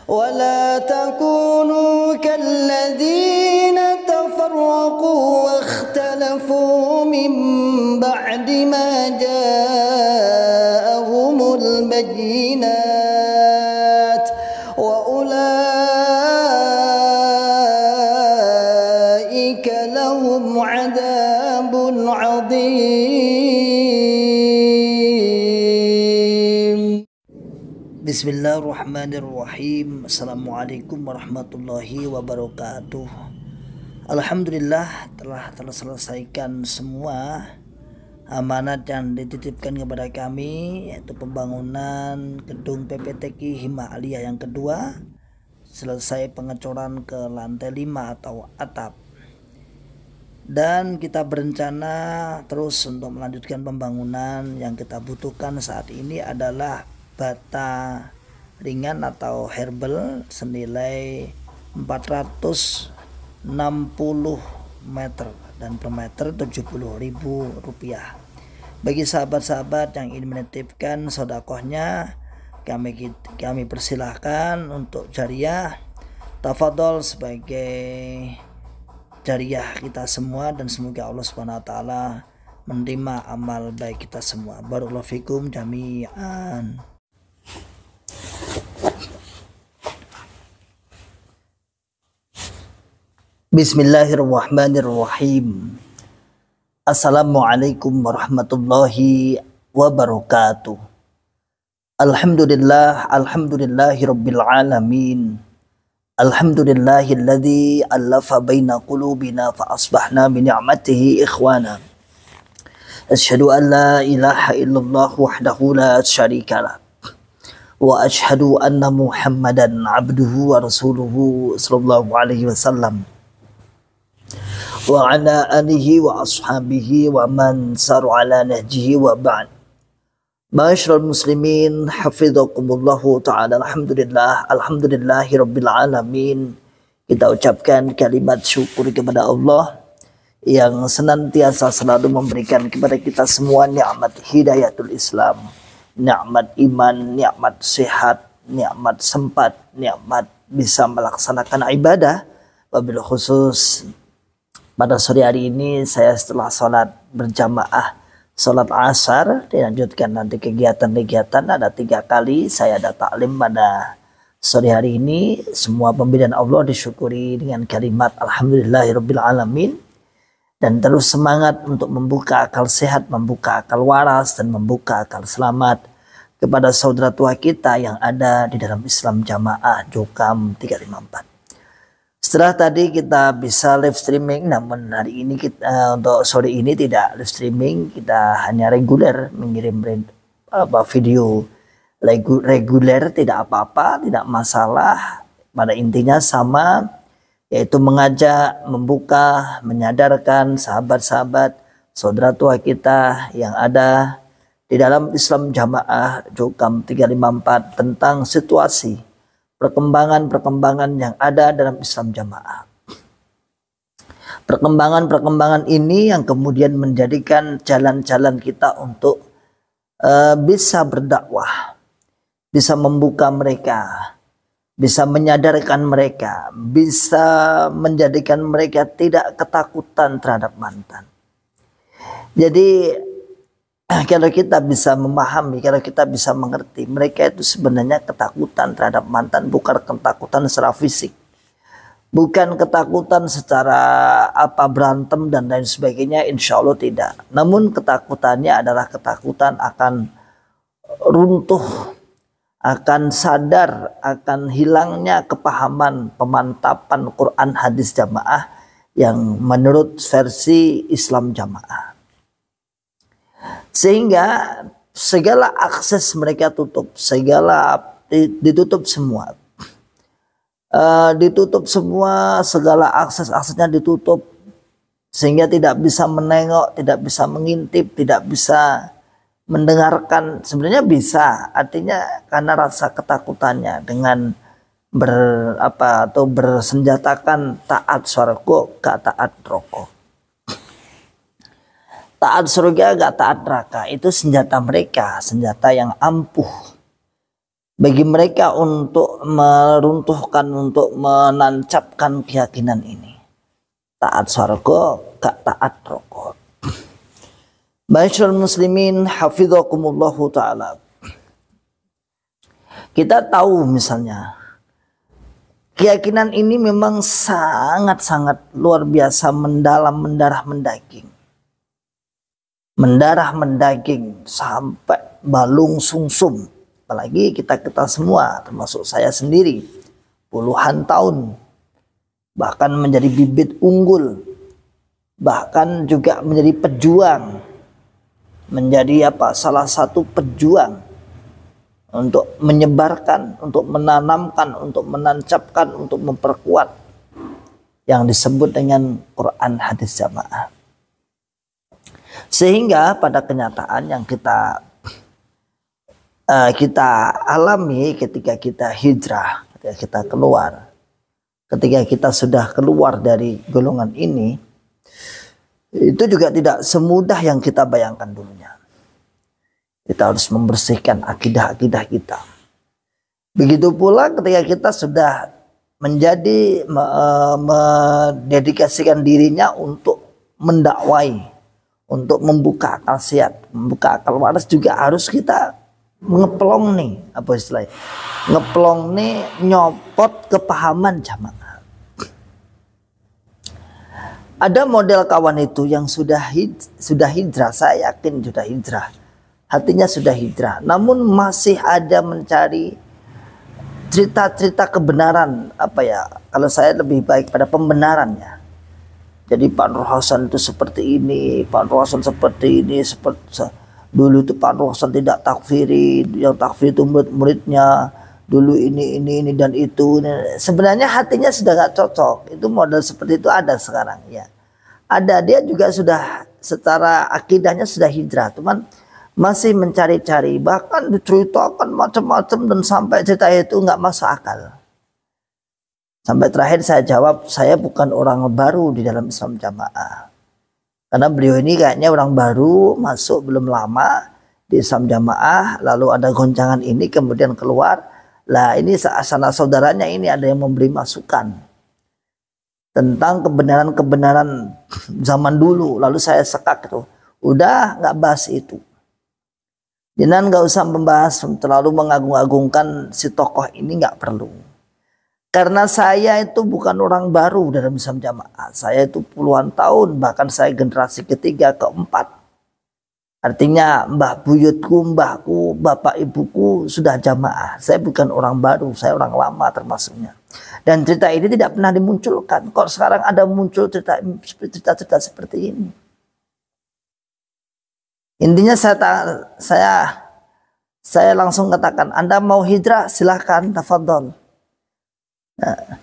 ولا تكونوا كالذين تفرقوا واختلفوا من بعد ما جاءهم البينات وأولئك لهم عذاب عظيم. Bismillahirrahmanirrahim. Assalamualaikum warahmatullahi wabarakatuh. Alhamdulillah telah terselesaikan semua amanat yang dititipkan kepada kami, yaitu pembangunan gedung PPTQ Himah Aliyah yang kedua, selesai pengecoran ke lantai 5 atau atap, dan kita berencana terus untuk melanjutkan pembangunan. Yang kita butuhkan saat ini adalah bata ringan atau herbal senilai 460 meter dan per meter Rp70.000. Bagi sahabat-sahabat yang ingin menitipkan sedekahnya, kami persilahkan untuk jariah. Tafadhol sebagai jariah kita semua, dan semoga Allah Subhanahu wa taala menerima amal baik kita semua. Barakallahu fikum jami'an. Bismillahirrahmanirrahim. Assalamualaikum warahmatullahi wabarakatuh. Alhamdulillahi rabbil alamin. Alhamdulillahilladzi allafa baina qulubina fa asbahna bi ni'matihi ikhwana. Asyhadu an la ilaha illallah wahdahu la syarika lah. Wa asyhadu anna Muhammadan abduhu wa rasuluhu sallallahu alaihi wasallam. Wa ala alihi wa ashabihi wa man saru ala nahjihi wa ba'd. Ma'asyiral muslimin, hafizakumullahu ta'ala. Alhamdulillahi rabbil alamin. Kita ucapkan kalimat syukur kepada Allah yang senantiasa selalu memberikan kepada kita semua nikmat hidayatul Islam, nikmat iman, nikmat sehat, nikmat sempat, nikmat bisa melaksanakan ibadah. Wabil khusus pada sore hari ini saya setelah sholat berjamaah, sholat asar, dilanjutkan nanti kegiatan-kegiatan, ada 3 kali saya ada taklim pada sore hari ini. Semua pemberian Allah disyukuri dengan kalimat alhamdulillahirabbil alamin, dan terus semangat untuk membuka akal sehat, membuka akal waras, dan membuka akal selamat kepada saudara tua kita yang ada di dalam Islam Jamaah Jokam 354. Setelah tadi kita bisa live streaming, namun hari ini untuk sore ini tidak live streaming, kita hanya reguler mengirim video reguler, tidak apa-apa, tidak masalah. Pada intinya sama, yaitu mengajak, membuka, menyadarkan sahabat-sahabat, saudara tua kita yang ada di dalam Islam Jamaah Jokam 354 tentang situasi perkembangan-perkembangan yang ada dalam Islam Jamaah. Perkembangan-perkembangan ini yang kemudian menjadikan jalan-jalan kita untuk bisa berdakwah, bisa membuka mereka, bisa menyadarkan mereka, bisa menjadikan mereka tidak ketakutan terhadap mantan. Jadi kalau kita bisa memahami, kalau kita bisa mengerti, mereka itu sebenarnya ketakutan terhadap mantan, bukan ketakutan secara fisik, bukan ketakutan secara berantem dan lain sebagainya, insya Allah tidak. Namun ketakutannya adalah ketakutan akan runtuh, akan sadar, akan hilangnya kepahaman pemantapan Quran hadis jamaah yang menurut versi Islam Jamaah. Sehingga segala akses mereka tutup, segala ditutup semua. Ditutup semua, segala akses-aksesnya ditutup. Sehingga tidak bisa menengok, tidak bisa mengintip, tidak bisa mendengarkan. Sebenarnya bisa, artinya karena rasa ketakutannya dengan bersenjatakan taat surga gak taat rokok. Taat surga gak taat neraka, itu senjata mereka, senjata yang ampuh. bagi mereka untuk meruntuhkan, untuk menancapkan keyakinan ini. Taat surga, gak taat rokok. Ma'asyiral muslimin hafizakumullahu ta'ala. Kita tahu misalnya keyakinan ini memang sangat-sangat luar biasa, mendalam, mendarah mendaging. Mendarah mendaging sampai balung sungsum. Apalagi kita semua, termasuk saya sendiri, puluhan tahun, bahkan menjadi bibit unggul, bahkan juga menjadi pejuang, menjadi salah satu pejuang untuk menyebarkan, untuk menanamkan, untuk menancapkan, untuk memperkuat yang disebut dengan Quran hadis jamaah. Sehingga pada kenyataan yang kita alami ketika kita hijrah, ketika kita keluar, ketika kita sudah keluar dari golongan ini, itu juga tidak semudah yang kita bayangkan dulunya. Kita harus membersihkan akidah-akidah kita. Begitu pula ketika kita sudah menjadi mendedikasikan dirinya untuk mendakwai, untuk membuka akal sehat, membuka akal waras, juga harus kita ngeplong nih, apa istilahnya? Ngeplong nih, nyopot kepahaman jamaah. Ada model kawan itu yang sudah hijrah, saya yakin sudah hijrah. Hatinya sudah hijrah, namun masih ada mencari cerita-cerita kebenaran, kalau saya lebih baik pada pembenarannya. Jadi Pak Nur Hasan itu seperti ini, Pak Nur Hasan seperti ini, dulu itu Pak Nur Hasan tidak takfiri, yang takfir itu murid-muridnya, dulu ini dan itu. Sebenarnya hatinya sudah gak cocok. Itu model seperti itu ada sekarang ya. Ada, dia juga sudah secara akidahnya sudah hijrah, cuman masih mencari-cari, bahkan diceritakan macam-macam dan sampai cerita itu nggak masuk akal. Sampai terakhir saya jawab, saya bukan orang baru di dalam Islam Jamaah. Karena beliau ini kayaknya orang baru, masuk belum lama di Islam Jamaah, lalu ada goncangan ini kemudian keluar. Lah ini sanak saudaranya ini ada yang memberi masukan tentang kebenaran-kebenaran zaman dulu. Lalu saya sekak itu, udah nggak bahas itu. Jangan nggak usah membahas, terlalu mengagung-agungkan si tokoh ini, nggak perlu. Karena saya itu bukan orang baru dalam Islam Jamaah. Saya itu puluhan tahun, bahkan saya generasi ketiga, keempat. Artinya mbah buyutku, mbahku, bapak ibuku sudah jamaah. Saya bukan orang baru, saya orang lama termasuknya. Dan cerita ini tidak pernah dimunculkan. Kok sekarang ada muncul cerita-cerita seperti ini? Intinya saya langsung katakan, Anda mau hijrah silahkan, tafadhol. Nah,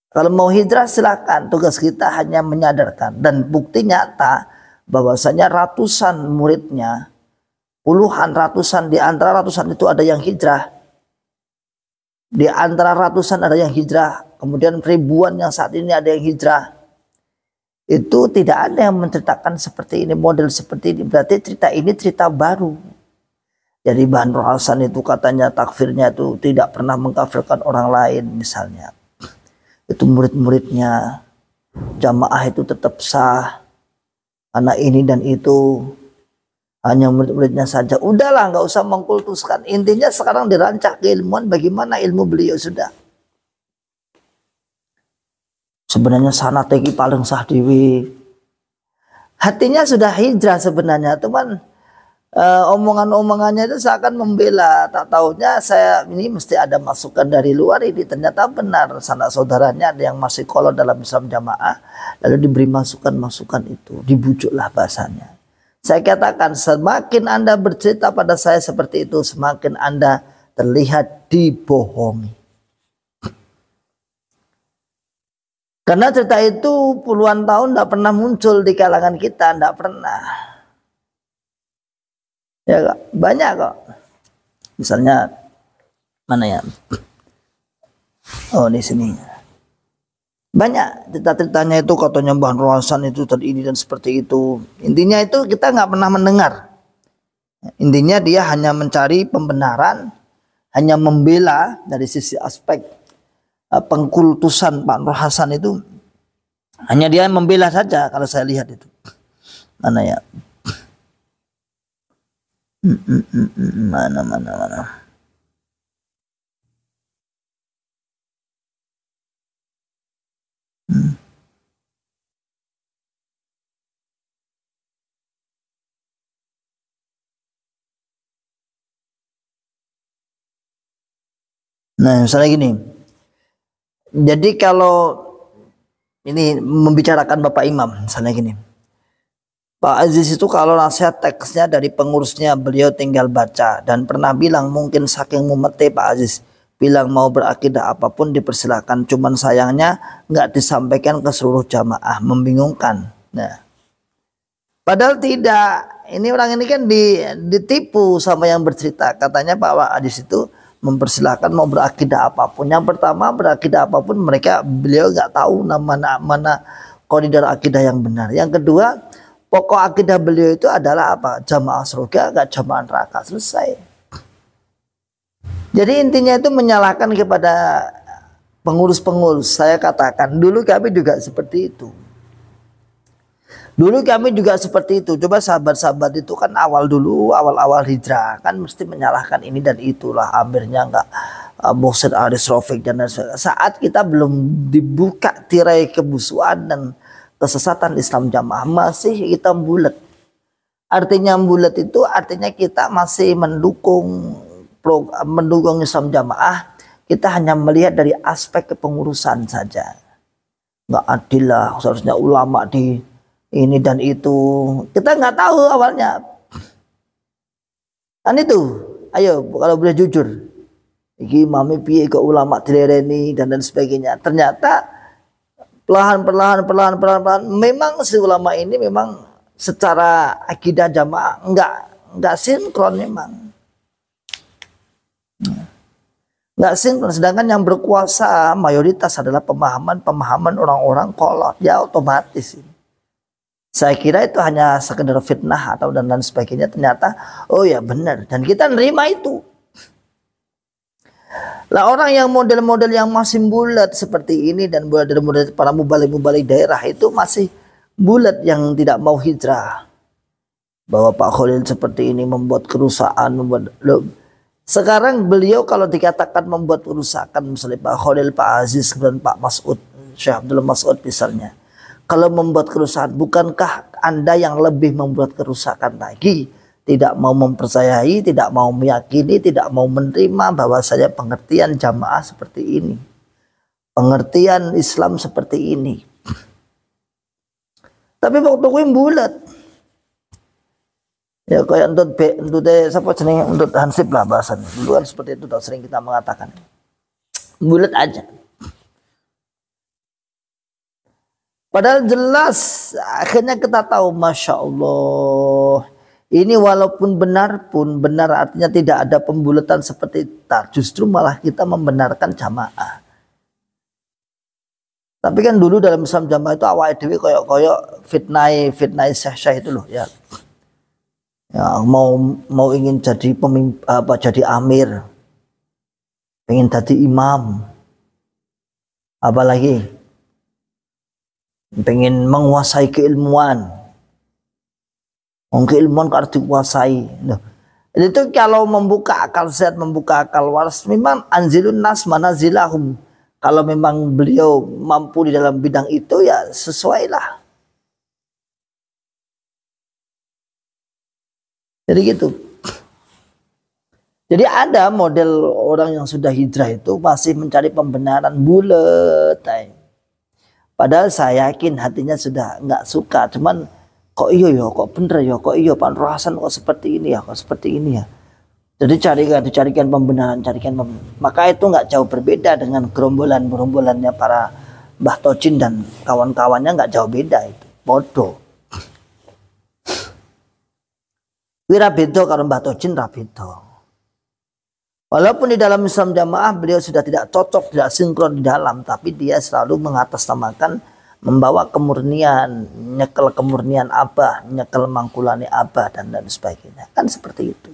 kalau mau hijrah silahkan. Tugas kita hanya menyadarkan, dan bukti nyata bahwasanya ratusan muridnya, puluhan, ratusan, di antara ratusan itu ada yang hijrah. Di antara ratusan ada yang hijrah, kemudian ribuan yang saat ini ada yang hijrah. Itu tidak ada yang menceritakan seperti ini, model seperti ini. Berarti cerita ini cerita baru. Jadi Mbah Nur Hasan itu katanya takfirnya itu tidak pernah mengkafirkan orang lain misalnya. Itu murid-muridnya, jamaah itu tetap sah. Karena ini dan itu, hanya murid-muridnya saja. Udahlah, nggak usah mengkultuskan. Intinya sekarang dirancang keilmuan, bagaimana ilmu beliau sudah. Sebenarnya sanatnya paling sah dewi. Hatinya sudah hijrah sebenarnya, teman. Omongan-omongannya itu seakan membela. Tak tahunya saya ini mesti ada masukan dari luar ini. Ternyata benar, sanak saudaranya ada yang masih kolot dalam Islam Jamaah. Lalu diberi masukan-masukan itu, dibujuklah bahasanya. Saya katakan, semakin Anda bercerita pada saya seperti itu, semakin Anda terlihat dibohongi. Karena cerita itu puluhan tahun tidak pernah muncul di kalangan kita, tidak pernah. Ya banyak kok. Misalnya mana ya? Oh di sini. Banyak cerita-ceritanya itu, katanya Mbah Nur Hasan itu tadi ini dan seperti itu. Intinya itu kita nggak pernah mendengar. Intinya dia hanya mencari pembenaran, hanya membela dari sisi aspek pengkultusan Pak Nur Hasan itu, hanya dia membela saja kalau saya lihat itu. Mana ya? Mana. Nah, misalnya gini. Jadi kalau ini membicarakan Bapak Imam, misalnya gini. Pak Aziz itu kalau nasihat teksnya dari pengurusnya beliau tinggal baca dan pernah bilang mungkin saking mumetnya Pak Aziz bilang mau berakidah apapun dipersilahkan, cuman sayangnya nggak disampaikan ke seluruh jamaah, membingungkan. Nah, padahal tidak. Ini orang ini kan ditipu sama yang bercerita. Katanya Pak Aziz itu mempersilahkan mau berakidah apapun. Yang pertama berakidah apapun beliau nggak tahu mana koridor akidah yang benar. Yang kedua pokok akidah beliau itu adalah apa? Jamaah surga, nggak jamaah neraka, selesai. Jadi intinya itu menyalahkan kepada pengurus-pengurus. Saya katakan dulu kami juga seperti itu. Dulu kami juga seperti itu. Coba sahabat-sahabat itu kan awal-awal hijrah kan mesti menyalahkan ini dan itulah, amirnya enggak Mohsin Aris Rafiq dan sebagainya. Saat kita belum dibuka tirai kebusuan dan kesesatan Islam Jamaah, masih kita bulat. Artinya bulat itu artinya kita masih mendukung Islam Jamaah. Kita hanya melihat dari aspek kepengurusan saja. Enggak adil lah, seharusnya ulama di ini dan itu. Kita nggak tahu awalnya. Kan itu. Ayo kalau boleh jujur. Iki mami piye ke ulama dilereni dan sebagainya. Ternyata perlahan memang si ulama ini memang secara akidah jamaah enggak sinkron memang. Enggak sinkron, sedangkan yang berkuasa mayoritas adalah pemahaman orang-orang kolot. Ya otomatis ini. Saya kira itu hanya sekedar fitnah atau dan lain sebagainya. Ternyata oh ya benar dan kita nerima itu. Lah orang yang model-model yang masih bulat seperti ini dan model-model para mubalik-mubalik daerah itu masih bulat yang tidak mau hijrah. Bahwa Pak Khalil seperti ini membuat kerusakan, sekarang beliau kalau dikatakan membuat kerusakan, misalnya Pak Khalil, Pak Aziz dan Pak Mas'ud, Syekh Abdul Mas'ud misalnya. Kalau membuat kerusakan, bukankah Anda yang lebih membuat kerusakan lagi? Tidak mau mempercayai, tidak mau meyakini, tidak mau menerima bahwa saya pengertian jamaah seperti ini. Pengertian Islam seperti ini. Tapi waktu gue bulat. Ya kayak untuk siapa jenenge untuk Hansip lah bahasan. Dulu kan seperti itu sering kita mengatakan. Bulat aja. Padahal jelas akhirnya kita tahu, Masya Allah, ini walaupun benar pun benar artinya tidak ada pembulatan seperti itu. Justru malah kita membenarkan jamaah. Tapi kan dulu dalam Islam jamaah itu awal dewi koyok fitnah syekh itu loh ya. Ya mau ingin jadi jadi amir, pengen jadi imam, apalagi pengen menguasai keilmuan. Keilmuan harus dikuasai. Nah, itu kalau membuka akal sehat, membuka akal waras, memang anzilun nas manazilahum. Kalau memang beliau mampu di dalam bidang itu ya sesuailah. Jadi gitu. Jadi ada model orang yang sudah hijrah itu masih mencari pembenaran bulet. Padahal saya yakin hatinya sudah nggak suka, cuman kok iya ya, kok bener ya, kok iya Pak Nur Hasan kok seperti ini ya, kok seperti ini ya. Jadi carikan pembenaran, Maka itu nggak jauh berbeda dengan gerombolannya para Mbah Tojin dan kawan-kawannya, nggak jauh beda itu, bodoh. Wira beda kalau Mbah Tojin ra beda. Walaupun di dalam Islam jamaah beliau sudah tidak cocok, tidak sinkron di dalam, tapi dia selalu mengatasnamakan membawa kemurnian, nyekel kemurnian Abah, nyekel mangkulane Abah dan sebagainya. Kan seperti itu.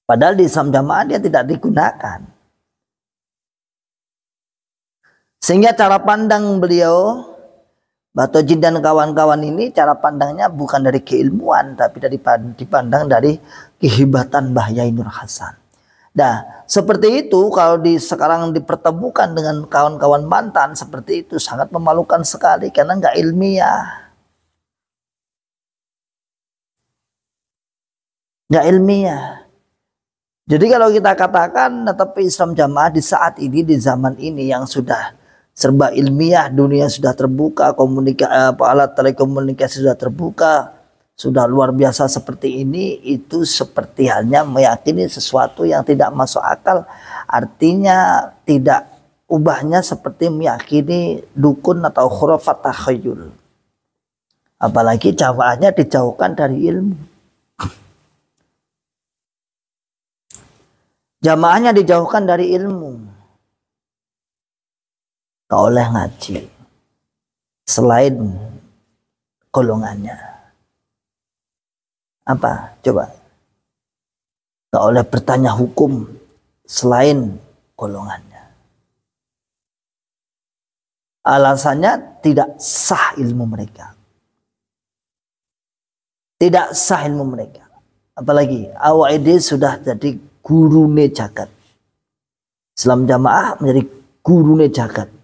Padahal di Islam Jamaah dia tidak digunakan. Sehingga cara pandang beliau, Batojin dan kawan-kawan ini, cara pandangnya bukan dari keilmuan, tapi dipandang dari kehebatan Mbah Yai Nur Hasan. Nah, seperti itu kalau sekarang dipertemukan dengan kawan-kawan mantan seperti itu sangat memalukan sekali karena nggak ilmiah. Nggak ilmiah. Jadi kalau kita katakan tetapi Islam Jamaah di saat ini, di zaman ini yang sudah serba ilmiah, dunia sudah terbuka, alat telekomunikasi sudah terbuka, sudah luar biasa seperti ini, itu seperti halnya meyakini sesuatu yang tidak masuk akal. Artinya tidak, ubahnya seperti meyakini dukun atau khurafat takhayyul. Apalagi jamaahnya dijauhkan dari ilmu. Jamaahnya dijauhkan dari ilmu. Gak oleh ngaji selain golongannya. Apa? Coba. Gak oleh bertanya hukum selain golongannya. Alasannya tidak sah ilmu mereka. Tidak sah ilmu mereka. Apalagi awal sudah jadi gurune jagat. Islam Jamaah menjadi gurune jagat.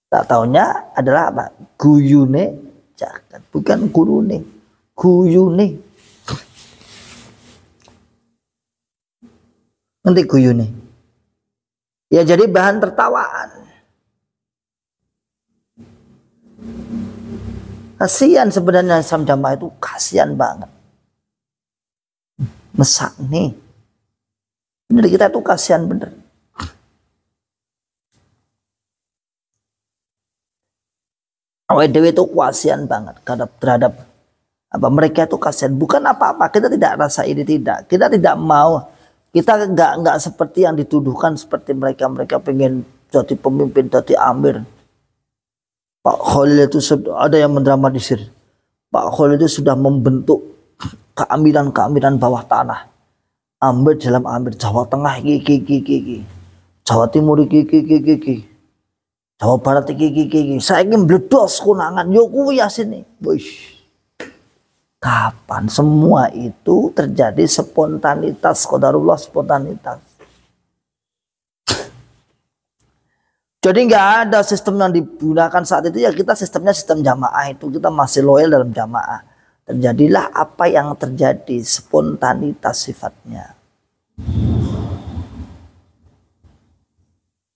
Tak taunya adalah apa? Guyune jagat. Bukan gurune. Guyune. Nanti guyune. Ya jadi bahan tertawaan. Kasihan sebenarnya Islam Jamaah itu, kasihan banget. Mesak nih. Bener, kita tuh kasihan bener. WDW itu kasihan banget terhadap apa mereka itu kasihan. Bukan apa-apa, kita tidak rasa ini, tidak. Kita tidak mau. Kita nggak seperti yang dituduhkan seperti mereka pengen jadi pemimpin, jadi amir. Pak Khalil itu ada yang mendramatisir. Pak Khalil itu sudah membentuk keamiran bawah tanah. Amir dalam amir, Jawa Tengah iki. Jawa Timur iki. Jawa Barat iki. Saya ingin bledos kunangan. Yo kuwi asine. Wih. Kapan semua itu terjadi spontanitas, qadarullah spontanitas. Jadi nggak ada sistem yang digunakan saat itu, ya kita sistemnya sistem jamaah itu, kita masih loyal dalam jamaah. Terjadilah apa yang terjadi, spontanitas sifatnya.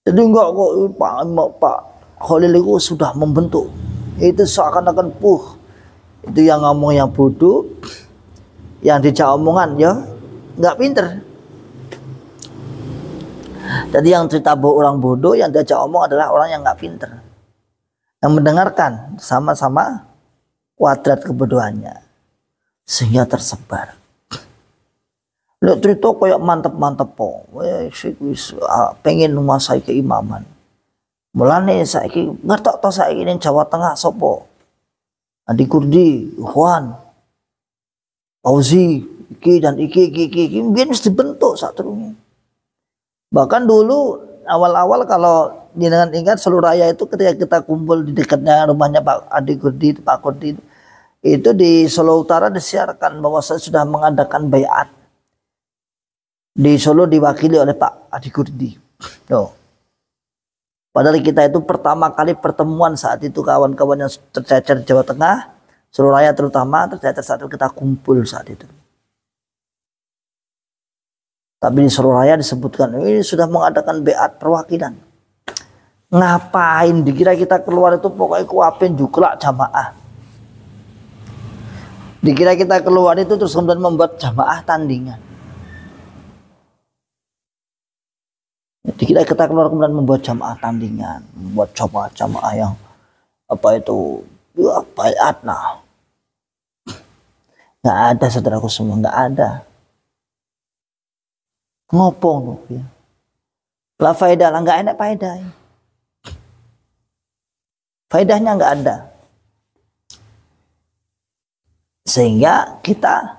Jadi enggak kok Pak Khalil itu sudah membentuk. Itu seakan-akan itu yang ngomong yang bodoh, yang dijawab omongan ya nggak pinter. Jadi yang cerita orang bodoh, yang diajak omong adalah orang yang nggak pinter, yang mendengarkan sama-sama kuadrat kebodohannya sehingga tersebar. Lihat cerita kayak mantep po, pengen menguasai keimaman. Mulane saiki ngertok to saiki ning Jawa Tengah sopo? Adi Kurdi, Ikhwan, Fauzi, iki dan iki biar mesti dibentuk saat terusnya. Bahkan dulu awal-awal kalau jenengan ingat seluruh raya itu ketika kita kumpul di dekatnya rumahnya Pak Adi Kurdi, Pak Kurdi itu di Solo Utara disiarkan bahwa saya sudah mengadakan bayat di Solo diwakili oleh Pak Adi Kurdi. No. Padahal kita itu pertama kali pertemuan saat itu kawan-kawan yang tercecer di Jawa Tengah, seluruh raya terutama tercecer saat itu kita kumpul saat itu. Tapi di seluruh raya disebutkan ini sudah mengadakan beat perwakilan. Ngapain? Dikira kita keluar itu pokoknya kuapin juga jamaah. Dikira kita keluar itu terus kemudian membuat jamaah tandingan. Dikira kita keluar kemudian membuat jamaah tandingan, membuat jamaah yang apa itu ya bayat nah. Nggak ada saudaraku semua, nggak ada. Ngopong ya. Lah faedah lah nggak enak faedah. faedahnya nggak ada. Sehingga kita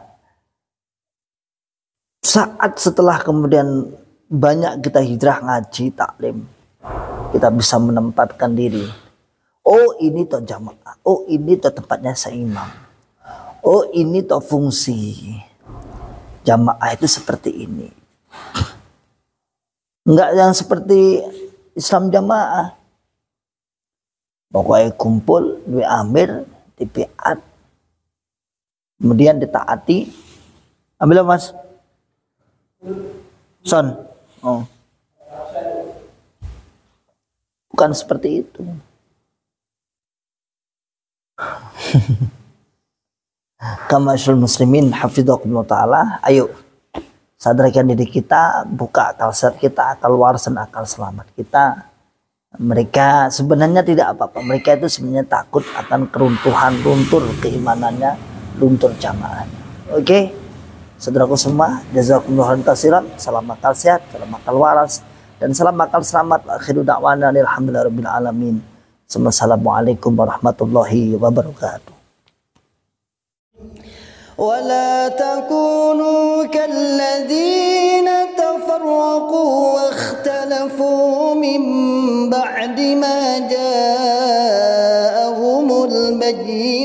saat setelah kemudian banyak kita hijrah ngaji taklim, kita bisa menempatkan diri. Oh ini toh jamaah, oh ini toh tempatnya seimam, oh ini toh fungsi jamaah itu seperti ini. Enggak yang seperti Islam jamaah. Pokoknya kumpul, dua amir, dipiat, kemudian ditaati. Ambil mas. Son. Oh. Bukan seperti itu. Kamasyul muslimin hafidhakumullah ta'ala. Ayo sadarkan diri kita, buka akal sehat kita, akal waras dan akal selamat kita. Mereka sebenarnya tidak apa-apa. Mereka itu sebenarnya takut akan keruntuhan, luntur keimanannya, luntur jamaahnya. Oke, saudaraku semua, jazakumullah khairan. Salam akal sehat, salam akal waras, dan salam akal selamat. Akhiru da'wana alhamdulillahirabbil alamin. Assalamualaikum warahmatullahi wabarakatuh. ولا تكونوا كالذين تفرقوا واختلفوا من بعد ما جاءهم البينات